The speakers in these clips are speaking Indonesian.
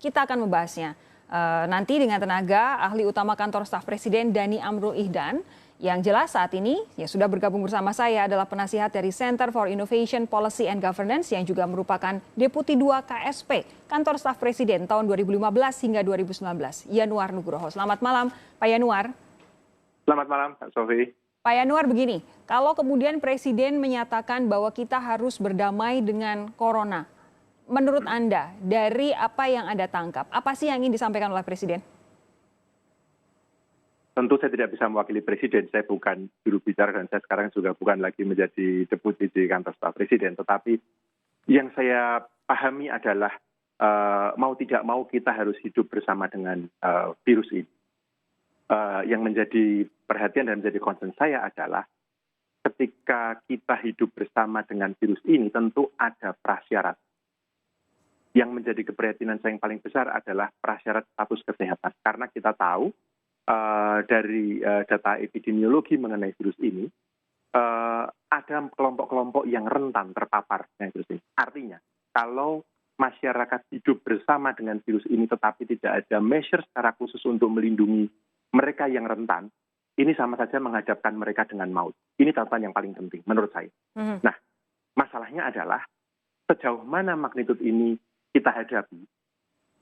Kita akan membahasnya nanti dengan tenaga ahli utama kantor staf Presiden Dhani Amrul Ihdan. Yang jelas saat ini yang sudah bergabung bersama saya adalah penasihat dari Center for Innovation Policy and Governance yang juga merupakan Deputi 2 KSP Kantor Staf Presiden tahun 2015 hingga 2019, Yanuar Nugroho. Selamat malam, Pak Yanuar. Selamat malam, Pak Sofi. Pak Yanuar, begini, kalau kemudian Presiden menyatakan bahwa kita harus berdamai dengan Corona, menurut Anda dari apa yang Anda tangkap, apa sih yang ingin disampaikan oleh Presiden? Tentu saya tidak bisa mewakili Presiden, saya bukan juru bicara dan saya sekarang juga bukan lagi menjadi deputi di kantor staf Presiden. Tetapi yang saya pahami adalah mau tidak mau kita harus hidup bersama dengan virus ini. Yang menjadi perhatian dan menjadi concern saya adalah ketika kita hidup bersama dengan virus ini tentu ada prasyarat. Yang menjadi keprihatinan saya yang paling besar adalah prasyarat status kesehatan. Karena kita tahu dari data epidemiologi mengenai virus ini, ada kelompok-kelompok yang rentan terpapar dengan virus ini. Artinya, kalau masyarakat hidup bersama dengan virus ini tetapi tidak ada measure secara khusus untuk melindungi mereka yang rentan, ini sama saja menghadapkan mereka dengan maut. Ini catatan yang paling penting menurut saya. Nah, masalahnya adalah sejauh mana magnitud ini kita hadapi,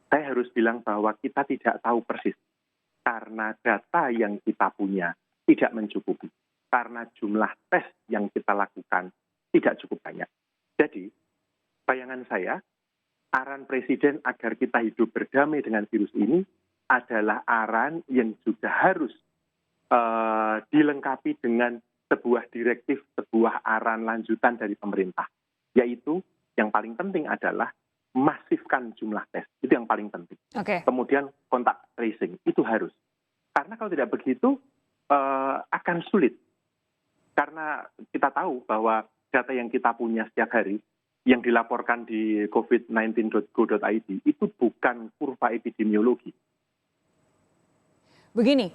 saya harus bilang bahwa kita tidak tahu persis. Karena data yang kita punya tidak mencukupi. Karena jumlah tes yang kita lakukan tidak cukup banyak. Jadi, bayangan saya, arahan Presiden agar kita hidup berdamai dengan virus ini adalah arahan yang juga harus dilengkapi dengan sebuah direktif, sebuah arahan lanjutan dari pemerintah. Yaitu, yang paling penting adalah masifkan jumlah tes. Itu yang paling penting. Kemudian kontak tracing, itu harus. Karena kalau tidak begitu, akan sulit. Karena kita tahu bahwa data yang kita punya setiap hari, yang dilaporkan di covid19.go.id, itu bukan kurva epidemiologi. Begini,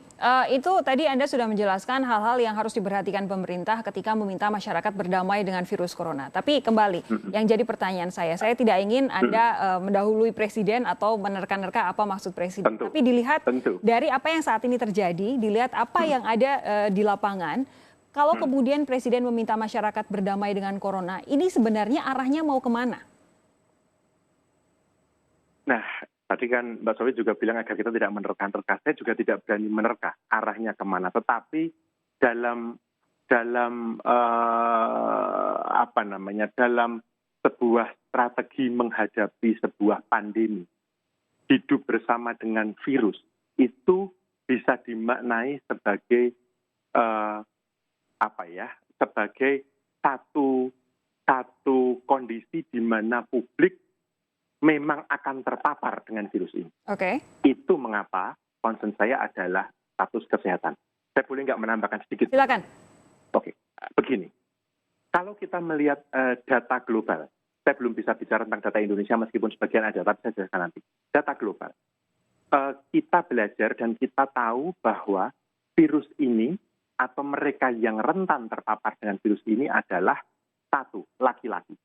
itu tadi Anda sudah menjelaskan hal-hal yang harus diperhatikan pemerintah ketika meminta masyarakat berdamai dengan virus corona. Tapi kembali, yang jadi pertanyaan saya tidak ingin Anda mendahului Presiden atau menerka-nerka apa maksud Presiden. Tapi dilihat dari apa yang saat ini terjadi, dilihat apa yang ada di lapangan, kalau kemudian Presiden meminta masyarakat berdamai dengan corona, ini sebenarnya arahnya mau kemana? Nah, tadi kan Mbak Sofi juga bilang agar kita tidak menerka-nerka. Saya juga tidak berani menerka arahnya kemana. Tetapi dalam sebuah strategi menghadapi sebuah pandemi, hidup bersama dengan virus itu bisa dimaknai sebagai sebagai satu kondisi di mana publik memang akan terpapar dengan virus ini. Itu mengapa concern saya adalah status kesehatan. Saya boleh nggak menambahkan sedikit? Silakan. Begini. Kalau kita melihat data global, saya belum bisa bicara tentang data Indonesia meskipun sebagian ada, tapi saya jelaskan nanti. Data global. Kita belajar dan kita tahu bahwa virus ini atau mereka yang rentan terpapar dengan virus ini adalah 1, laki-laki.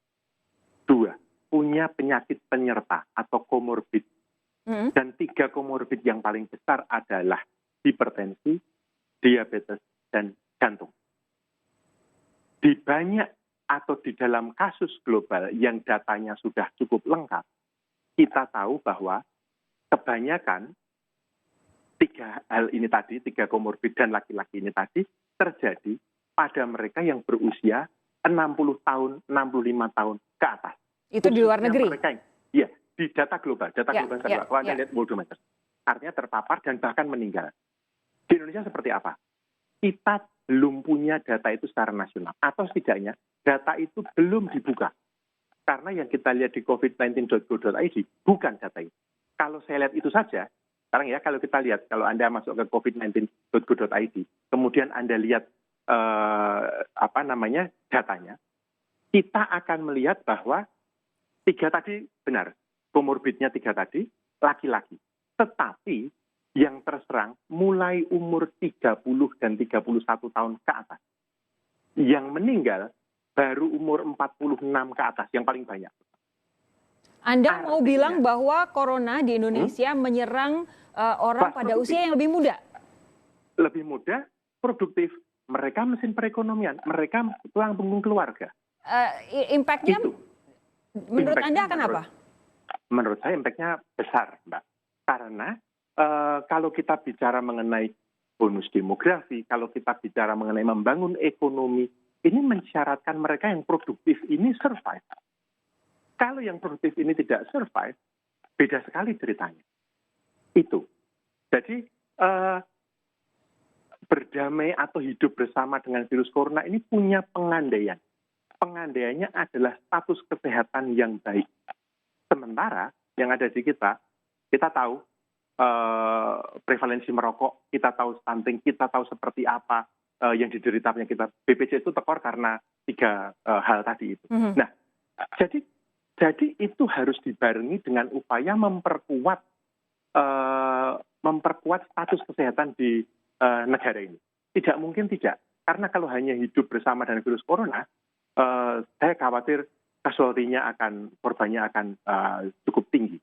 2, punya penyakit penyerta atau komorbid. Dan 3 komorbid yang paling besar adalah hipertensi, diabetes, dan jantung. Di banyak atau di dalam kasus global yang datanya sudah cukup lengkap, kita tahu bahwa kebanyakan 3 hal ini tadi, 3 komorbid dan laki-laki ini tadi, terjadi pada mereka yang berusia 60 tahun, 65 tahun ke atas. Itu di luar negeri? Iya, di data global. Kalau Anda lihat World Meter, artinya terpapar dan bahkan meninggal. Di Indonesia seperti apa? Kita belum punya data itu secara nasional. Atau setidaknya data itu belum dibuka. Karena yang kita lihat di covid19.go.id bukan data itu. Kalau saya lihat itu saja, sekarang ya kalau kita lihat, kalau Anda masuk ke covid19.go.id, kemudian Anda lihat datanya, kita akan melihat bahwa 3 tadi benar, komorbidnya 3 tadi, laki-laki. Tetapi yang terserang mulai umur 30 dan 31 tahun ke atas. Yang meninggal baru umur 46 ke atas, yang paling banyak. Anda mau bilang bahwa corona di Indonesia menyerang orang pada usia yang lebih muda? Lebih muda, produktif. Mereka mesin perekonomian, mereka tulang punggung keluarga. Impact-nya menurut Anda akan apa? Menurut saya impact-nya besar, Mbak. Karena kalau kita bicara mengenai bonus demografi, kalau kita bicara mengenai membangun ekonomi, ini mensyaratkan mereka yang produktif ini survive. Kalau yang produktif ini tidak survive, beda sekali ceritanya. Itu. Jadi berdamai atau hidup bersama dengan virus corona ini punya pengandaian. Pengandaiannya adalah status kesehatan yang baik. Sementara yang ada di kita tahu prevalensi merokok, kita tahu stunting, kita tahu seperti apa yang diderita penyakit. BPJS itu tekor karena 3 hal tadi itu. Nah, jadi itu harus dibarengi dengan upaya memperkuat status kesehatan di negara ini. Tidak mungkin tidak. Karena kalau hanya hidup bersama dengan virus corona, saya khawatir korbannya akan cukup tinggi.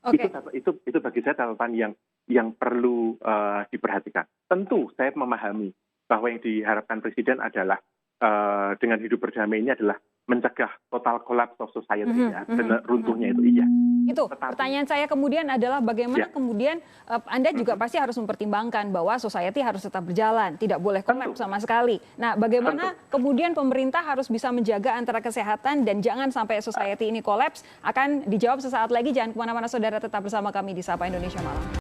Okay. Itu bagi saya catatan yang perlu diperhatikan. Tentu saya memahami bahwa yang diharapkan Presiden adalah dengan hidup berdamai ini adalah mencegah total collapse of society dan runtuhnya itu iya. Itu pertanyaan saya kemudian adalah bagaimana kemudian Anda juga pasti harus mempertimbangkan bahwa society harus tetap berjalan, tidak boleh collapse sama sekali. Nah, bagaimana kemudian pemerintah harus bisa menjaga antara kesehatan dan jangan sampai society ini collapse? Akan dijawab sesaat lagi, jangan kemana-mana saudara, tetap bersama kami di Sapa Indonesia Malam.